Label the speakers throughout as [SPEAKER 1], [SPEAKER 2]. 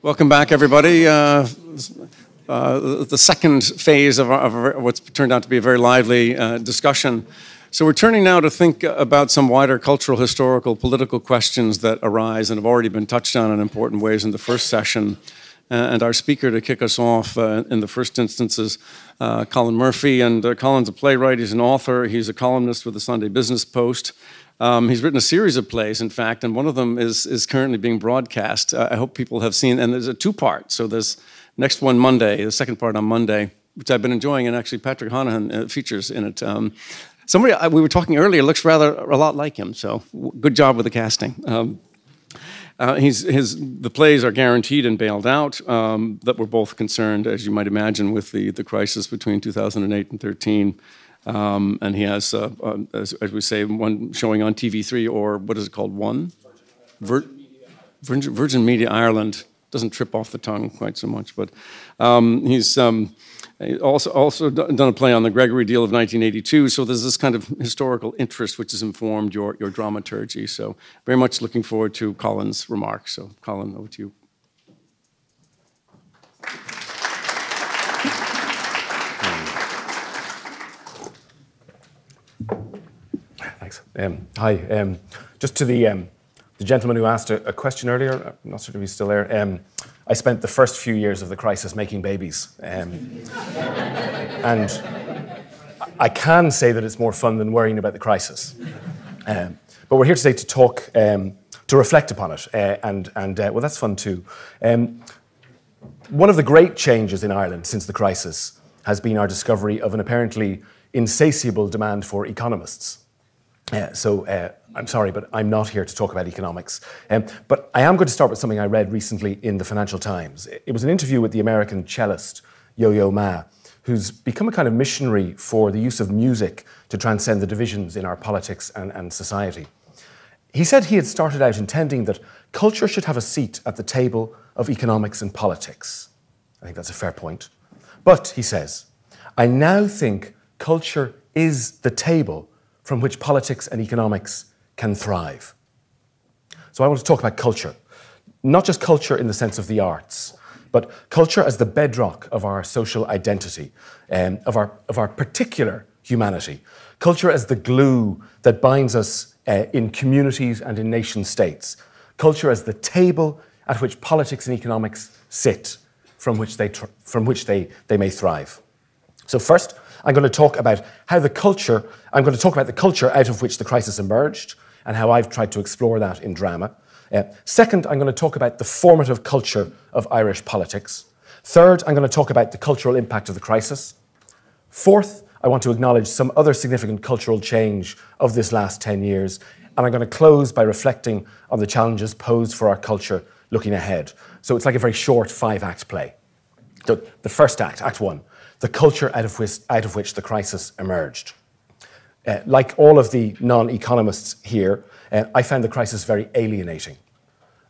[SPEAKER 1] Welcome back, everybody. The second phase of what's turned out to be a very lively discussion. So we're turning now to think about some wider cultural, historical, political questions that arise and have already been touched on in important ways in the first session. And our speaker to kick us off in the first instance is Colin Murphy. And Colin's a playwright, he's an author, he's a columnist with the Sunday Business Post. He's written a series of plays, in fact, and one of them is currently being broadcast. I hope people have seen, and there's a two-part. So there's next one Monday, the second part on Monday, which I've been enjoying, and actually Patrick Honohan features in it. Somebody we were talking earlier looks a lot like him, so good job with the casting. The plays are guaranteed and bailed out. That we're both concerned, as you might imagine, with the crisis between 2008 and 13. And he has, as we say, one showing on TV3, or what is it called? One? Virgin Media Ireland. Doesn't trip off the tongue quite so much, but he's also done a play on the Gregory deal of 1982. So there's this kind of historical interest which has informed your dramaturgy. So very much looking forward to Colin's remarks. So Colin, over to you.
[SPEAKER 2] Thanks. Hi. Just to the gentleman who asked a question earlier, I'm not sure if he's still there. I spent the first few years of the crisis making babies. And I can say that it's more fun than worrying about the crisis. But we're here today to talk, to reflect upon it. Well, that's fun too. One of the great changes in Ireland since the crisis has been our discovery of an apparently insatiable demand for economists. I'm sorry, but I'm not here to talk about economics. But I am going to start with something I read recently in the Financial Times. It was an interview with the American cellist Yo-Yo Ma, who's become a kind of missionary for the use of music to transcend the divisions in our politics and society. He said he had started out intending that culture should have a seat at the table of economics and politics. I think that's a fair point. But, he says, I now think culture is the table from which politics and economics can thrive. So I want to talk about culture. Not just culture in the sense of the arts, but culture as the bedrock of our social identity, of our particular humanity. Culture as the glue that binds us in communities and in nation states. Culture as the table at which politics and economics sit, from which they may thrive. So first, I'm going to talk about the culture out of which the crisis emerged and how I've tried to explore that in drama. Second, I'm going to talk about the formative culture of Irish politics. Third, I'm going to talk about the cultural impact of the crisis. Fourth, I want to acknowledge some other significant cultural change of this last 10 years. And I'm going to close by reflecting on the challenges posed for our culture looking ahead. So it's like a very short 5-act play. So the first act, Act 1. The culture out of which the crisis emerged. Like all of the non-economists here, I found the crisis very alienating.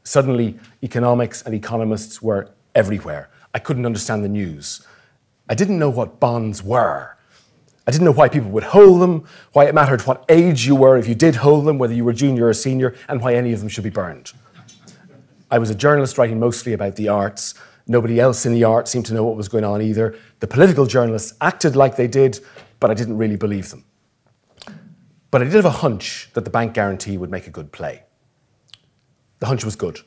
[SPEAKER 2] Suddenly, economics and economists were everywhere. I couldn't understand the news. I didn't know what bonds were. I didn't know why people would hold them, why it mattered what age you were if you did hold them, whether you were junior or senior, and why any of them should be burned. I was a journalist writing mostly about the arts. Nobody else in the arts seemed to know what was going on either. The political journalists acted like they did, but I didn't really believe them. But I did have a hunch that the bank guarantee would make a good play. The hunch was good.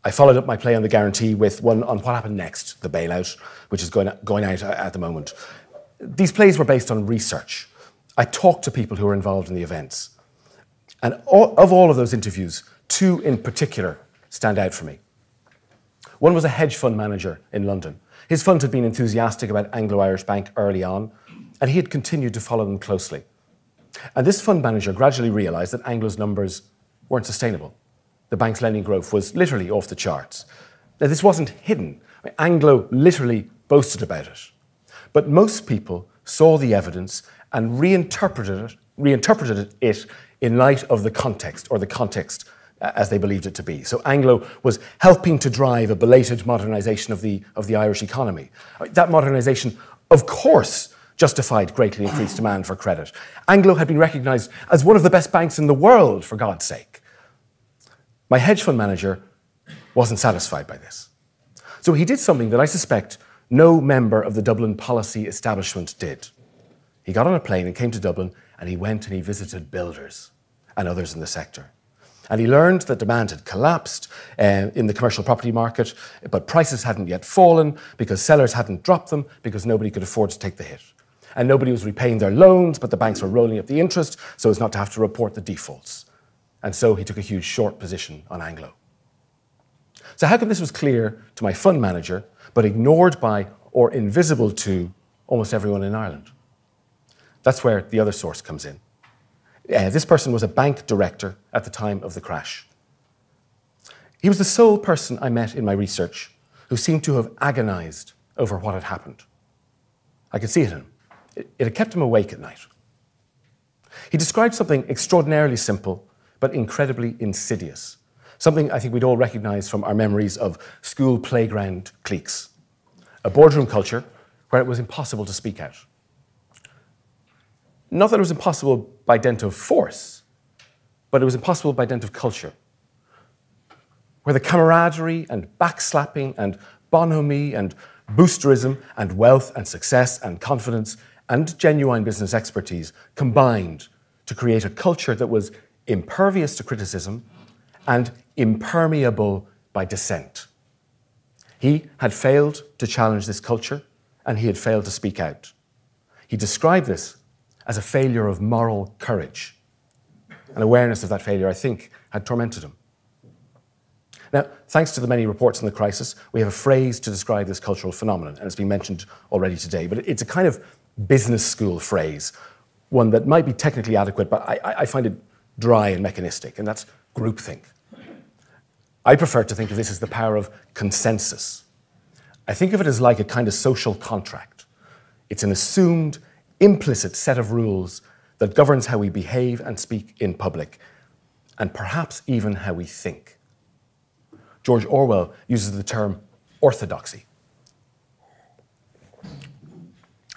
[SPEAKER 2] I followed up my play on the guarantee with one on what happened next, the bailout, which is going out at the moment. These plays were based on research. I talked to people who were involved in the events. And of all of those interviews, 2 in particular stand out for me. One was a hedge fund manager in London. His fund had been enthusiastic about Anglo-Irish Bank early on, and he had continued to follow them closely. And this fund manager gradually realised that Anglo's numbers weren't sustainable. The bank's lending growth was literally off the charts. Now, this wasn't hidden. Anglo literally boasted about it. But most people saw the evidence and reinterpreted it in light of the context, or the context as they believed it to be. So Anglo was helping to drive a belated modernisation of the Irish economy. That modernisation, of course, justified greatly increased demand for credit. Anglo had been recognised as one of the best banks in the world, for God's sake. My hedge fund manager wasn't satisfied by this. So he did something that I suspect no member of the Dublin policy establishment did. He got on a plane and came to Dublin, and he went and he visited builders and others in the sector. And he learned that demand had collapsed in the commercial property market, but prices hadn't yet fallen because sellers hadn't dropped them because nobody could afford to take the hit. And nobody was repaying their loans, but the banks were rolling up the interest so as not to have to report the defaults. And so he took a huge short position on Anglo. So how come this was clear to my fund manager, but ignored by or invisible to almost everyone in Ireland? That's where the other source comes in. This person was a bank director at the time of the crash. He was the sole person I met in my research who seemed to have agonized over what had happened. I could see it in him. It had kept him awake at night. He described something extraordinarily simple, but incredibly insidious. Something I think we'd all recognize from our memories of school playground cliques. A boardroom culture where it was impossible to speak out. Not that it was impossible by dint of force, but it was impossible by dint of culture. Where the camaraderie and backslapping and bonhomie and boosterism and wealth and success and confidence and genuine business expertise combined to create a culture that was impervious to criticism and impermeable by dissent. He had failed to challenge this culture, and he had failed to speak out. He described this as a failure of moral courage. An awareness of that failure, I think, had tormented him. Now, thanks to the many reports on the crisis, we have a phrase to describe this cultural phenomenon, and it's been mentioned already today, but it's a kind of business school phrase, one that might be technically adequate, but I find it dry and mechanistic, and that's groupthink. I prefer to think of this as the power of consensus. I think of it as like a kind of social contract. It's an assumed, implicit set of rules that governs how we behave and speak in public, and perhaps even how we think. George Orwell uses the term orthodoxy.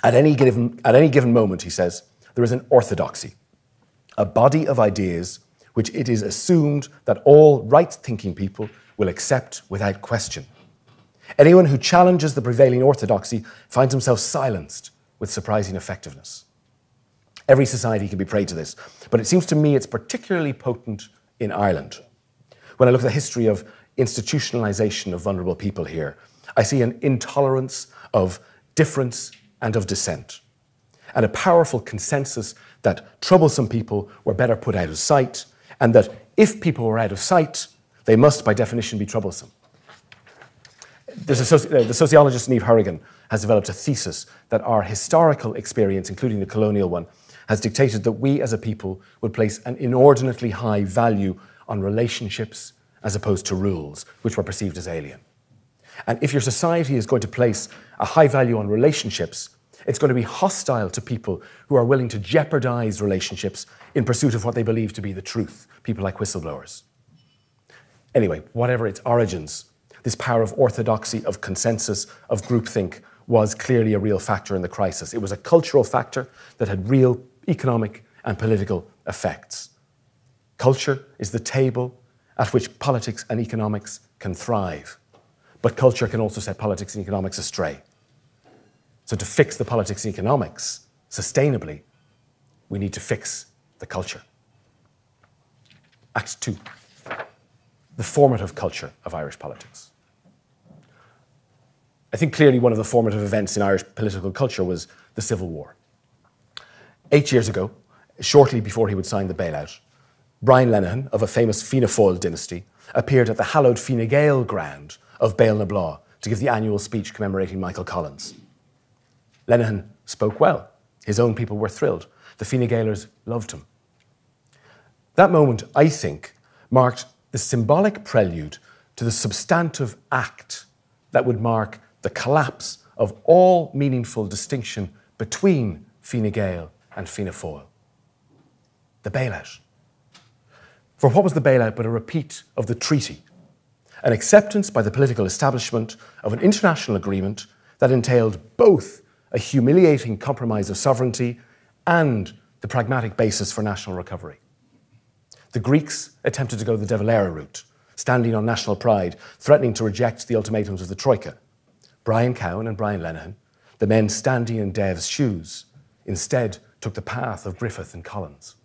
[SPEAKER 2] At any given moment, he says, there is an orthodoxy, a body of ideas which it is assumed that all right-thinking people will accept without question. Anyone who challenges the prevailing orthodoxy finds himself silenced with surprising effectiveness. Every society can be prey to this, but it seems to me it's particularly potent in Ireland. When I look at the history of institutionalization of vulnerable people here, I see an intolerance of difference and of dissent, and a powerful consensus that troublesome people were better put out of sight, and that if people were out of sight, they must, by definition, be troublesome. The sociologist Niamh Hourigan has developed a thesis that our historical experience, including the colonial one, has dictated that we as a people would place an inordinately high value on relationships as opposed to rules, which were perceived as alien. And if your society is going to place a high value on relationships, it's going to be hostile to people who are willing to jeopardize relationships in pursuit of what they believe to be the truth, people like whistleblowers. Anyway, whatever its origins, this power of orthodoxy, of consensus, of groupthink was clearly a real factor in the crisis. It was a cultural factor that had real economic and political effects. Culture is the table at which politics and economics can thrive. But culture can also set politics and economics astray. So to fix the politics and economics sustainably, we need to fix the culture. Act 2, the formative culture of Irish politics. I think clearly one of the formative events in Irish political culture was the Civil War. 8 years ago, shortly before he would sign the bailout, Brian Lenihan, of a famous Fianna Fáil dynasty, appeared at the hallowed Fine Gael ground of Béal na Blá to give the annual speech commemorating Michael Collins. Lenihan spoke well. His own people were thrilled. The Fine Gaelers loved him. That moment, I think, marked the symbolic prelude to the substantive act that would mark the collapse of all meaningful distinction between Fine Gael and Fianna Fáil. The bailout. For what was the bailout but a repeat of the treaty? An acceptance by the political establishment of an international agreement that entailed both a humiliating compromise of sovereignty and the pragmatic basis for national recovery. The Greeks attempted to go the De Valera route, standing on national pride, threatening to reject the ultimatums of the Troika. Brian Cowen and Brian Lenihan, the men standing in Dev's shoes, instead took the path of Griffith and Collins.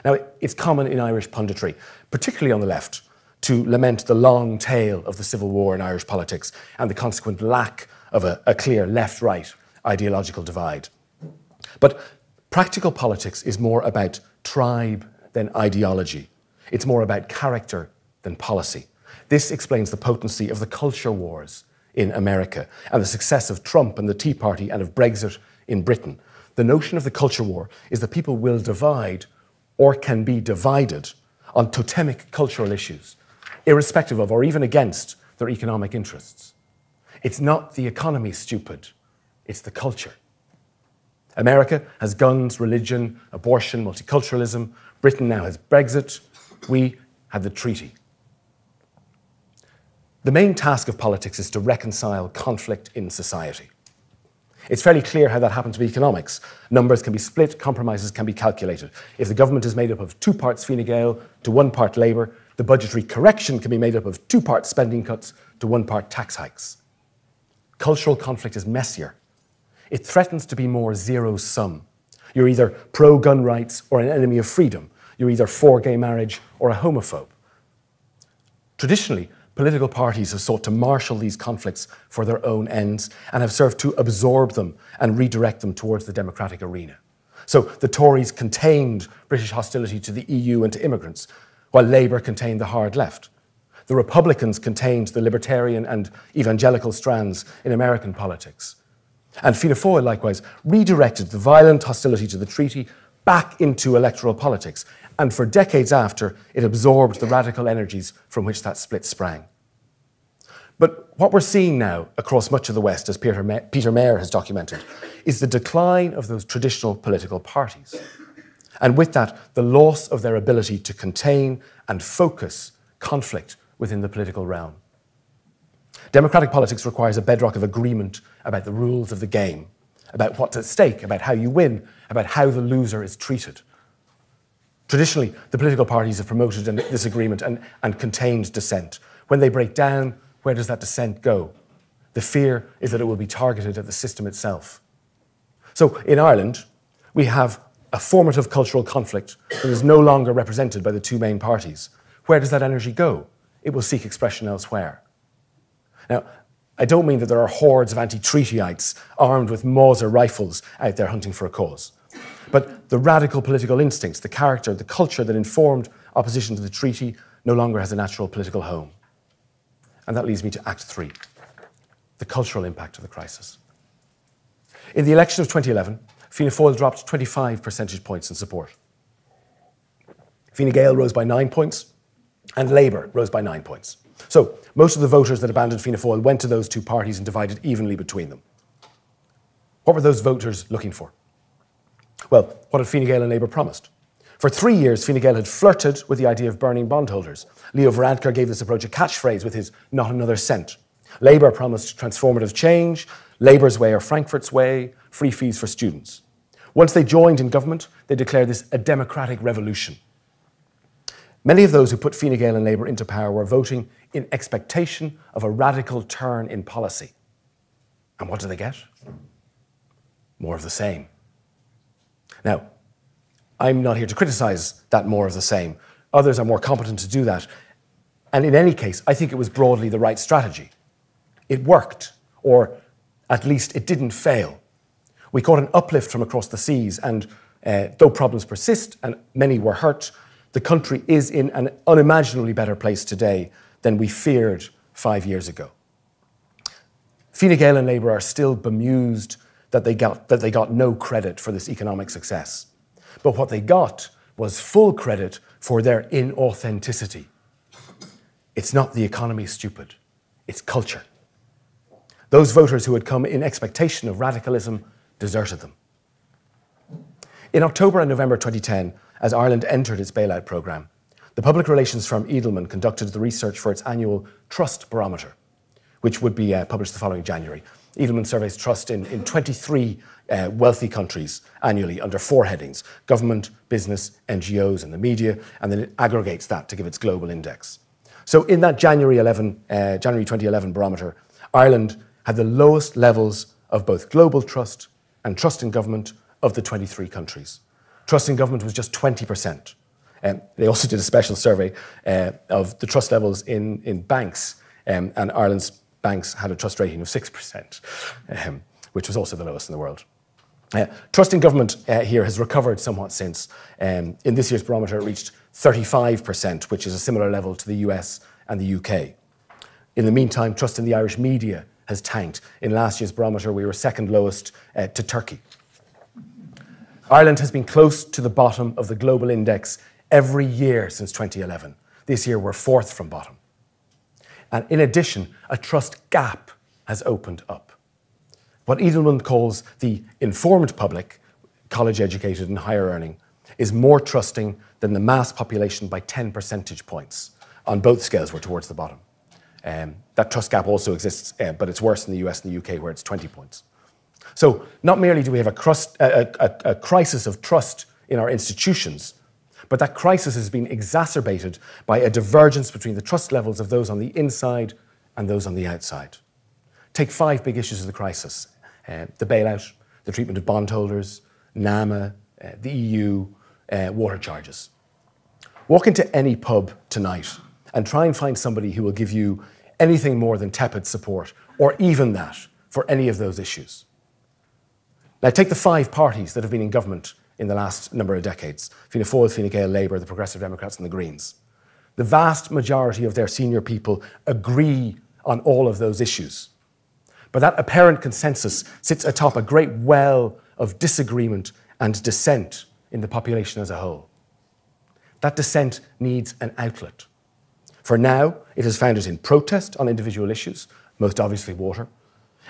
[SPEAKER 2] Now, it's common in Irish punditry, particularly on the left, to lament the long tail of the Civil War in Irish politics and the consequent lack of a clear left-right ideological divide. But practical politics is more about tribe than ideology. It's more about character than policy. This explains the potency of the culture wars in America and the success of Trump and the Tea Party and of Brexit in Britain. The notion of the culture war is that people will divide or can be divided on totemic cultural issues, irrespective of or even against their economic interests. It's not the economy, stupid, it's the culture. America has guns, religion, abortion, multiculturalism. Britain now has Brexit. We had the treaty. The main task of politics is to reconcile conflict in society. It's fairly clear how that happens with economics. Numbers can be split, compromises can be calculated. If the government is made up of 2 parts Fine Gael to 1 part Labour, the budgetary correction can be made up of 2 parts spending cuts to 1 part tax hikes. Cultural conflict is messier. It threatens to be more zero-sum. You're either pro-gun rights or an enemy of freedom. You're either for gay marriage or a homophobe. Traditionally, political parties have sought to marshal these conflicts for their own ends and have served to absorb them and redirect them towards the democratic arena. So the Tories contained British hostility to the EU and to immigrants, while Labour contained the hard left. The Republicans contained the libertarian and evangelical strands in American politics. And Fianna Fáil, likewise, redirected the violent hostility to the treaty back into electoral politics, and for decades after, it absorbed the radical energies from which that split sprang. But what we're seeing now across much of the West, as Peter Mayer has documented, is the decline of those traditional political parties. And with that, the loss of their ability to contain and focus conflict within the political realm. Democratic politics requires a bedrock of agreement about the rules of the game, about what's at stake, about how you win, about how the loser is treated. Traditionally, the political parties have promoted this agreement and contained dissent. When they break down, where does that dissent go? The fear is that it will be targeted at the system itself. So in Ireland, we have a formative cultural conflict that is no longer represented by the 2 main parties. Where does that energy go? It will seek expression elsewhere. Now, I don't mean that there are hordes of anti-treatyites armed with Mauser rifles out there hunting for a cause. But the radical political instincts, the character, the culture that informed opposition to the treaty no longer has a natural political home. And that leads me to Act 3, the cultural impact of the crisis. In the election of 2011, Fianna Fáil dropped 25 percentage points in support. Fine Gael rose by 9 points, and Labour rose by 9 points. So most of the voters that abandoned Fianna Fáil went to those 2 parties and divided evenly between them. What were those voters looking for? Well, what had Fine Gael and Labour promised? For 3 years, Fine Gael had flirted with the idea of burning bondholders. Leo Varadkar gave this approach a catchphrase with his "not another cent." Labour promised transformative change, Labour's way or Frankfurt's way, free fees for students. Once they joined in government, they declared this a democratic revolution. Many of those who put Fine Gael and Labour into power were voting in expectation of a radical turn in policy. And what do they get? More of the same. Now, I'm not here to criticise that more of the same. Others are more competent to do that. And in any case, I think it was broadly the right strategy. It worked, or at least it didn't fail. We caught an uplift from across the seas, and though problems persist and many were hurt, the country is in an unimaginably better place today than we feared 5 years ago. Fine Gael and Labour are still bemused that they got no credit for this economic success. But what they got was full credit for their inauthenticity. It's not the economy, stupid. It's culture. Those voters who had come in expectation of radicalism deserted them. In October and November 2010, as Ireland entered its bailout programme, the public relations firm Edelman conducted the research for its annual Trust Barometer, which would be published the following January. Edelman surveys trust in 23 wealthy countries annually under 4 headings: government, business, NGOs and the media, and then it aggregates that to give its global index. So in that January 2011 barometer, Ireland had the lowest levels of both global trust and trust in government of the 23 countries. Trust in government was just 20%. They also did a special survey of the trust levels in banks, and Ireland's banks had a trust rating of 6%, which was also the lowest in the world. Trust in government here has recovered somewhat since. In this year's barometer, it reached 35%, which is a similar level to the US and the UK. In the meantime, trust in the Irish media has tanked. In last year's barometer, we were second lowest to Turkey. Ireland has been close to the bottom of the global index every year since 2011. This year, we're fourth from bottom. And in addition, a trust gap has opened up. What Edelman calls the informed public, college educated and higher earning, is more trusting than the mass population by 10 percentage points. On both scales, we're towards the bottom. That trust gap also exists, but it's worse in the US and the UK, where it's 20 points. So not merely do we have a crisis of trust in our institutions, but that crisis has been exacerbated by a divergence between the trust levels of those on the inside and those on the outside. Take 5 big issues of the crisis: the bailout, the treatment of bondholders, NAMA, the EU, water charges. Walk into any pub tonight and try and find somebody who will give you anything more than tepid support, or even that, for any of those issues. Now, take the 5 parties that have been in government in the last number of decades: Fianna Fáil, Fine Gael, Labour, the Progressive Democrats and the Greens. The vast majority of their senior people agree on all of those issues. But that apparent consensus sits atop a great well of disagreement and dissent in the population as a whole. That dissent needs an outlet. For now, it has found it in protest on individual issues, most obviously water,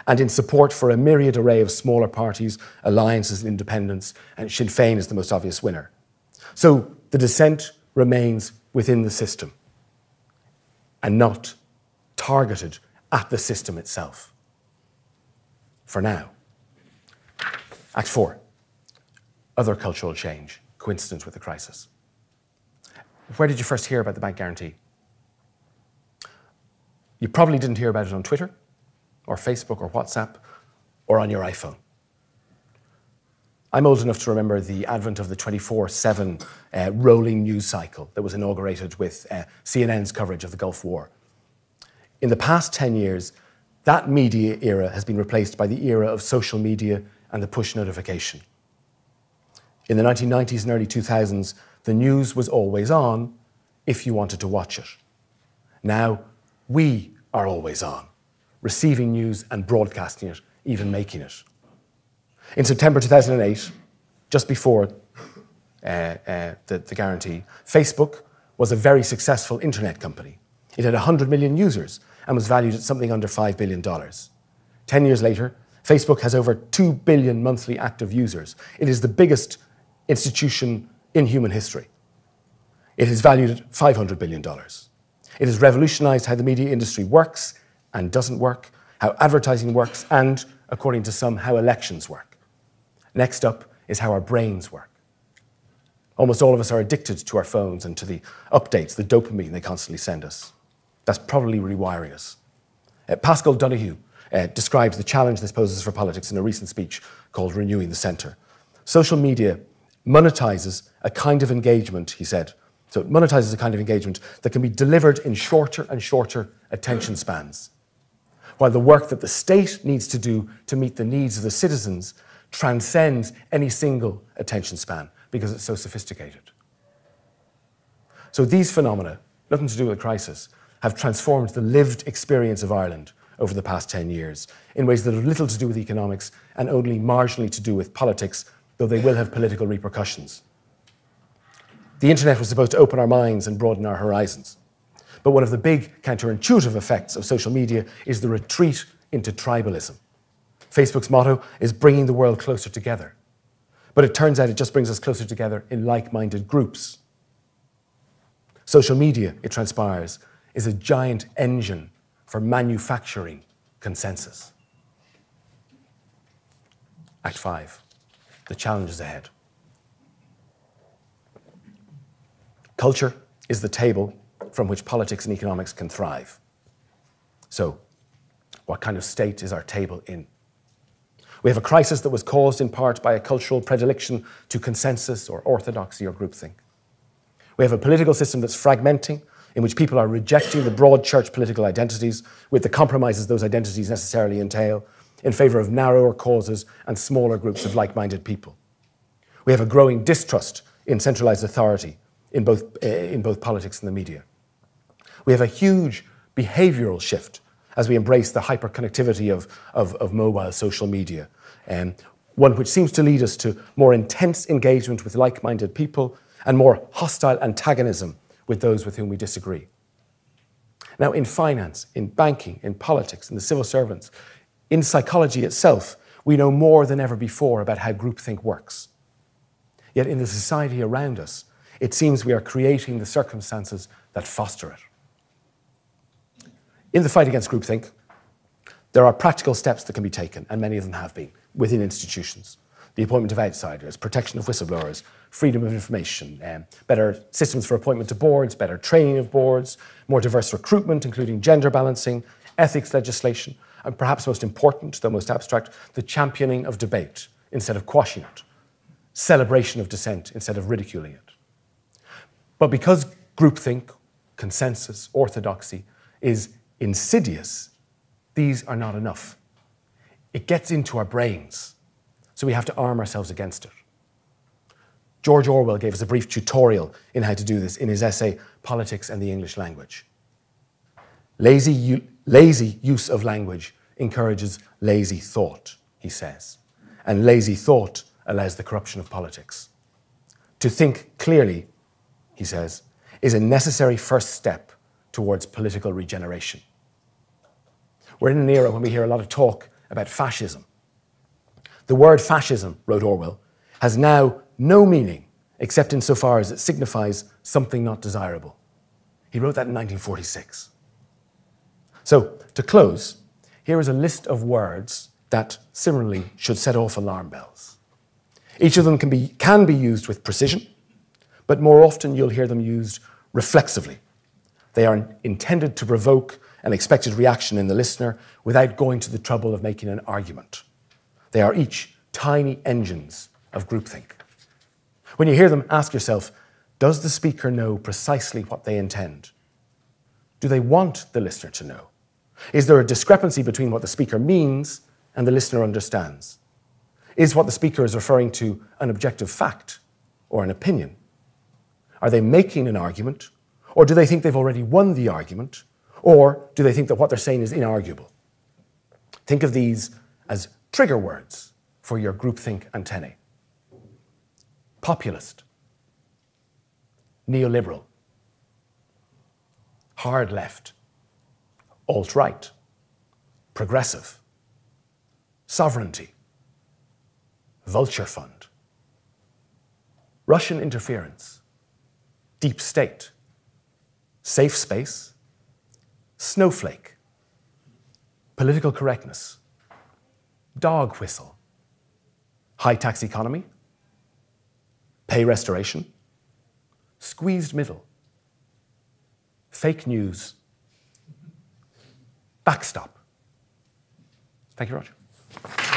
[SPEAKER 2] and in support for a myriad array of smaller parties, alliances and independents, and Sinn Féin is the most obvious winner. So the dissent remains within the system and not targeted at the system itself. For now. Act 4, other cultural change, coincident with the crisis. Where did you first hear about the bank guarantee? You probably didn't hear about it on Twitter, or Facebook, or WhatsApp, or on your iPhone. I'm old enough to remember the advent of the 24/7 rolling news cycle that was inaugurated with CNN's coverage of the Gulf War. In the past 10 years, that media era has been replaced by the era of social media and the push notification. In the 1990s and early 2000s, the news was always on if you wanted to watch it. Now, we are always on, receiving news and broadcasting it, even making it. In September 2008, just before the guarantee, Facebook was a very successful internet company. It had 100 million users and was valued at something under $5 billion. 10 years later, Facebook has over 2 billion monthly active users. It is the biggest institution in human history. It is valued at $500 billion. It has revolutionized how the media industry works and doesn't work, how advertising works, and, according to some, how elections work. Next up is how our brains work. Almost all of us are addicted to our phones and to the updates, the dopamine they constantly send us. That's probably rewiring us. Pascal Donoghue describes the challenge this poses for politics in a recent speech called Renewing the Centre. Social media monetizes a kind of engagement, he said. So it monetizes a kind of engagement that can be delivered in shorter and shorter attention spans, while the work that the state needs to do to meet the needs of the citizens transcends any single attention span because it's so sophisticated. So these phenomena, nothing to do with the crisis, have transformed the lived experience of Ireland over the past 10 years in ways that have little to do with economics and only marginally to do with politics, though they will have political repercussions. The internet was supposed to open our minds and broaden our horizons. But one of the big counterintuitive effects of social media is the retreat into tribalism. Facebook's motto is bringing the world closer together. But it turns out it just brings us closer together in like-minded groups. Social media, it transpires, is a giant engine for manufacturing consensus. Act 5, the challenges ahead. Culture is the table from which politics and economics can thrive. So, what kind of state is our table in? We have a crisis that was caused in part by a cultural predilection to consensus or orthodoxy or groupthink. We have a political system that's fragmenting, in which people are rejecting the broad church political identities with the compromises those identities necessarily entail in favour of narrower causes and smaller groups of like-minded people. We have a growing distrust in centralised authority in both politics and the media. We have a huge behavioural shift as we embrace the hyperconnectivity of mobile social media, one which seems to lead us to more intense engagement with like-minded people and more hostile antagonism with those with whom we disagree. Now, in finance, in banking, in politics, in the civil servants, in psychology itself, we know more than ever before about how groupthink works. Yet in the society around us, it seems we are creating the circumstances that foster it. In the fight against groupthink, there are practical steps that can be taken, and many of them have been, within institutions. The appointment of outsiders, protection of whistleblowers, freedom of information, better systems for appointment to boards, better training of boards, more diverse recruitment, including gender balancing, ethics legislation, and perhaps most important, though most abstract, the championing of debate instead of quashing it, celebration of dissent instead of ridiculing it. But because groupthink, consensus, orthodoxy is insidious, these are not enough. It gets into our brains, so we have to arm ourselves against it. George Orwell gave us a brief tutorial in how to do this in his essay, Politics and the English Language. Lazy use of language encourages lazy thought, he says, and lazy thought allows the corruption of politics. To think clearly, he says, is a necessary first step towards political regeneration. We're in an era when we hear a lot of talk about fascism. The word fascism, wrote Orwell, has now no meaning except insofar as it signifies something not desirable. He wrote that in 1946. So, to close, here is a list of words that similarly should set off alarm bells. Each of them can be used with precision, but more often you'll hear them used reflexively. They are intended to provoke an expected reaction in the listener without going to the trouble of making an argument. They are each tiny engines of groupthink. When you hear them, ask yourself, does the speaker know precisely what they intend? Do they want the listener to know? Is there a discrepancy between what the speaker means and the listener understands? Is what the speaker is referring to an objective fact or an opinion? Are they making an argument, or do they think they've already won the argument, or do they think that what they're saying is inarguable? Think of these as trigger words for your groupthink antennae. Populist, neoliberal, hard left, alt-right, progressive, sovereignty, vulture fund, Russian interference, deep state, safe space, snowflake, political correctness, dog whistle, high tax economy, pay restoration, squeezed middle, fake news, backstop. Thank you very much.